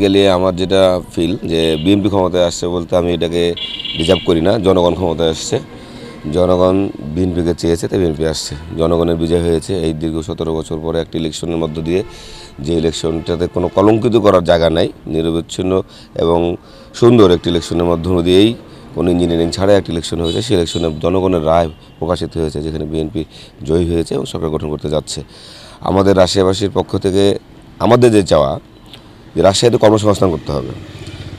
Basically আমার যেটা feel যে বিএনপি ক্ষমতায় আসছে বলতে আমি এটাকে ডিজার্ভ করি না। জনগণ ক্ষমতায় আসছে, জনগণ বিএনপিকে চেয়েছে, তাই বিএনপি আসছে। জনগণের বিজয় হয়েছে এই দীর্ঘ 17 বছর পরে একটি ইলেকশনের মধ্য দিয়ে, যে ইলেকশনটাতে কোনো কলঙ্কিত করার জায়গা নাই, নিরবিচ্ছিন্ন এবং সুন্দর একটি ইলেকশনের মধ্য দিয়েই কোনো ইঞ্জিনিয়ারিং ছাড়া একটি ইলেকশন হয়েছে। সেই ইলেকশনে জনগণের রায় প্রকাশিত হয়েছে, যেখানে বিএনপি জয়ী হয়েছে এবং সরকার গঠন করতে যাচ্ছে। আমাদের রাজশাহীবাসীর পক্ষ থেকে আমাদের যে চাওয়া, যে রাজশাহীতে কর্মসংস্থান করতে হবে।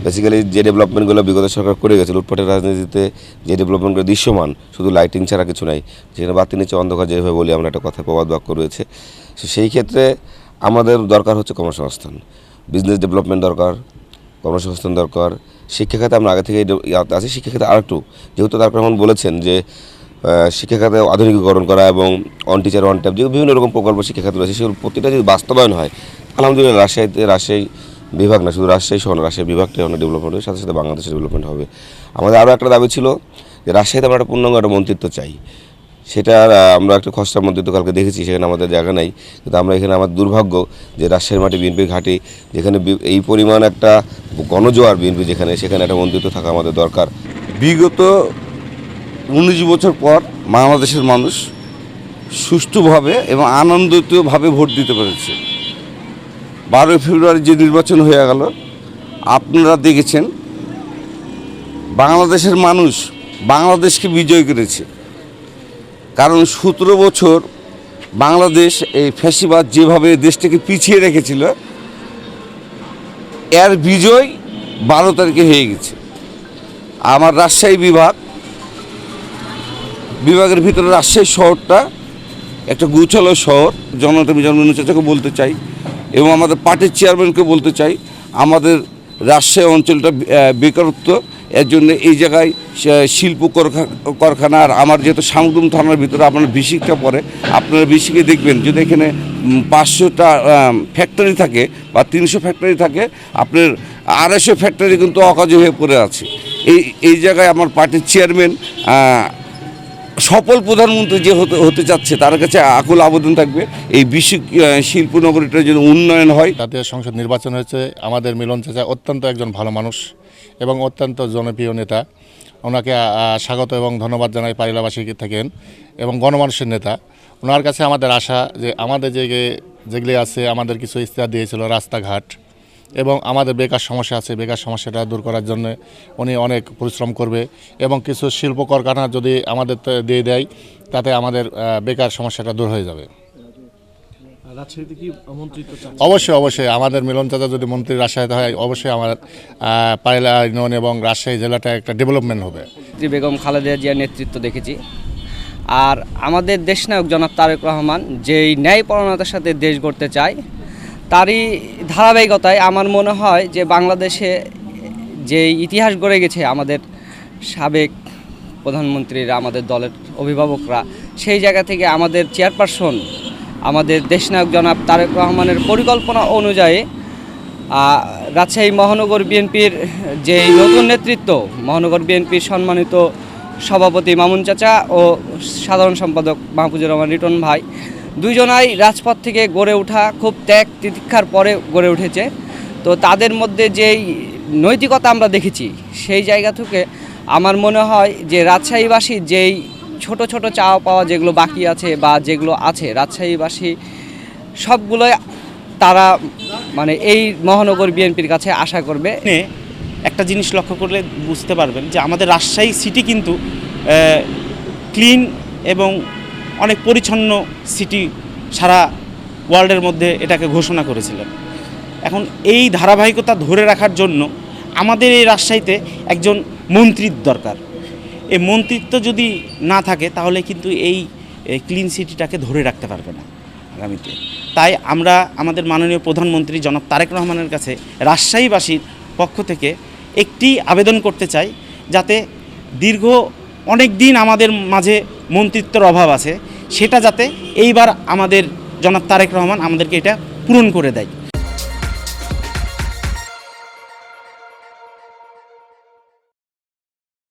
বেসিক্যালি যে ডেভেলপমেন্টগুলো বিগত সরকার করে গেছে, লুটপাটের রাজনীতিতে যে ডেভেলপমেন্টগুলো দৃশ্যমান, শুধু লাইটিং ছাড়া কিছু নাই, যেখানে বাতি নিচে অন্ধকার যেভাবে বলি আমরা, একটা কথা প্রবাদ বাক্য রয়েছে। সেই ক্ষেত্রে আমাদের দরকার হচ্ছে কর্মসংস্থান, বিজনেস ডেভেলপমেন্ট দরকার, কর্মসংস্থান দরকার। শিক্ষা খাতে আমরা আগে থেকে আছি, শিক্ষা খাতে আরেকটু, যেহেতু তারক রহমান বলেছেন যে শিক্ষা খাতে আধুনিকীকরণ করা এবং অন টিচার ওয়ান ট্যাপ, যে বিভিন্ন রকম প্রকল্প শিক্ষা খাতে রয়েছে, সেগুলো প্রতিটা যদি বাস্তবায়ন হয়, আলহামদুলিল্লাহ রাজশাহী বিভাগ না, শুধু রাজশাহী শহর, রাজশাহী বিভাগটাই অনেক ডেভেলপমেন্ট হবে, সাথে সাথে বাংলাদেশের ডেভেলপমেন্ট হবে। আমাদের আরও একটা দাবি ছিল যে রাজশাহীতে আমরা একটা পূর্ণাঙ্গ একটা মন্ত্রিত্ব চাই। সেটা আমরা একটা খসড়া মন্ত্রিত্ব কালকে দেখেছি, সেখানে আমাদের জায়গা নাই। কিন্তু আমরা এখানে আমার দুর্ভাগ্য যে রাজশাহীর মাটি বিএনপির ঘাঁটি, যেখানে এই পরিমাণ একটা গণজোয়ার বিএনপি, সেখানে একটা মন্ত্রিত্ব থাকা আমাদের দরকার। বিগত 19 বছর পর বাংলাদেশের মানুষ সুষ্ঠুভাবে এবং আনন্দিতভাবে ভোট দিতে পেরেছে। 12 ফেব্রুয়ারি যে নির্বাচন হয়ে গেল, আপনারা দেখেছেন বাংলাদেশের মানুষ বাংলাদেশকে বিজয় করেছে। কারণ 17 বছর বাংলাদেশ এই ফ্যাসিবাদ যেভাবে দেশটাকে পিছিয়ে রেখেছিল, এর বিজয় 12 তারিখে হয়ে গেছে। আমার রাজশাহী বিভাগের ভিতরে রাজশাহী শহরটা একটা গুছালো শহর। জনতা মিজানুর চাচাকে বলতে চাই এবং আমাদের পার্টির চেয়ারম্যানকে বলতে চাই, আমাদের রাজশাহী অঞ্চলটা বেকারত্ব, এর জন্য এই জায়গায় শিল্প কারখানা। আর আমার যেহেতু শামগুম থানার ভিতরে আপনার বিশিকটা পড়ে, আপনারা বিশিকে দেখবেন যদি এখানে 500টা ফ্যাক্টরি থাকে বা 300 ফ্যাক্টরি থাকে, আপনার 250 ফ্যাক্টরি কিন্তু অকাজ হয়ে পড়ে আছে। এই জায়গায় আমার পার্টির চেয়ারম্যান সফল প্রধানমন্ত্রী যে হতে যাচ্ছে, তার কাছে আকুল আবেদন থাকবে এই বিশ্ব শিল্পনগরীটার জন্য উন্নয়ন হয়। জাতীয় সংসদ নির্বাচন হয়েছে, আমাদের মিলন চাচা অত্যন্ত একজন ভালো মানুষ এবং অত্যন্ত জনপ্রিয় নেতা। ওনাকে স্বাগত এবং ধন্যবাদ জানাই পাইলাবাসী থাকেন এবং গণমানুষের নেতা। ওনার কাছে আমাদের আশা যে আমাদের যেগুলি আছে, আমাদের কিছু ইস্তেহার দিয়েছিল রাস্তাঘাট এবং আমাদের বেকার সমস্যা আছে, বেকার সমস্যাটা দূর করার জন্য উনি অনেক পরিশ্রম করবে এবং কিছু শিল্প কারখানা যদি আমাদের দিয়ে দেয়, তাতে আমাদের বেকার সমস্যাটা দূর হয়ে যাবে। অবশ্যই আমাদের মিলন চাচা যদি মন্ত্রী রাজশাহীতে হয়, অবশ্যই আমার পাইলা ইউনিয়ন এবং রাজশাহী জেলাটা একটা ডেভেলপমেন্ট হবে। বেগম খালেদা জিয়ার নেতৃত্ব দেখেছি। আর আমাদের দেশনায়ক জনাব তারেক রহমান যেই ন্যায়পরায়ণতার সাথে দেশ গড়তে চায়, তারই ধারাবাহিকতায় আমার মনে হয় যে বাংলাদেশে যে ইতিহাস গড়ে গেছে আমাদের সাবেক প্রধানমন্ত্রীরা, আমাদের দলের অভিভাবকরা, সেই জায়গা থেকে আমাদের চেয়ারপারসন, আমাদের দেশনায়ক জনাব তারেক রহমানের পরিকল্পনা অনুযায়ী রাজশাহী মহানগর বিএনপির যে নতুন নেতৃত্ব, মহানগর বিএনপির সম্মানিত সভাপতি মামুন চাচা ও সাধারণ সম্পাদক মাহফুজুর রহমান রিটন ভাই, দুইজনাই রাজপথ থেকে গড়ে ওঠা, খুব ত্যাগ তিতিক্ষার পরে গড়ে উঠেছে। তো তাদের মধ্যে যেই নৈতিকতা আমরা দেখেছি, সেই জায়গা থেকে আমার মনে হয় যে রাজশাহীবাসী যেই ছোট ছোট চাওয়া পাওয়া যেগুলো বাকি আছে বা যেগুলো আছে, রাজশাহীবাসী সবগুলোই তারা মানে এই মহানগর বিএনপির কাছে আশা করবে। একটা জিনিস লক্ষ্য করলে বুঝতে পারবেন যে আমাদের রাজশাহী সিটি কিন্তু ক্লিন এবং অনেক পরিচ্ছন্ন সিটি সারা ওয়ার্ল্ডের মধ্যে এটাকে ঘোষণা করেছিলেন। এখন এই ধারাবাহিকতা ধরে রাখার জন্য আমাদের এই রাজশাহীতে একজন মন্ত্রীর দরকার। এই মন্ত্রিত্ব যদি না থাকে, তাহলে কিন্তু এই ক্লিন সিটিটাকে ধরে রাখতে পারবে না আগামীতে। তাই আমরা আমাদের মাননীয় প্রধানমন্ত্রী জনাব তারেক রহমানের কাছে রাজশাহীবাসীর পক্ষ থেকে একটি আবেদন করতে চাই, যাতে দীর্ঘ অনেক দিন আমাদের মাঝে মন্ত্রিত্বের অভাব আছে, সেটা যাতে এইবার আমাদের জনাব তারেক রহমান আমাদেরকে এটা পূরণ করে দেয়।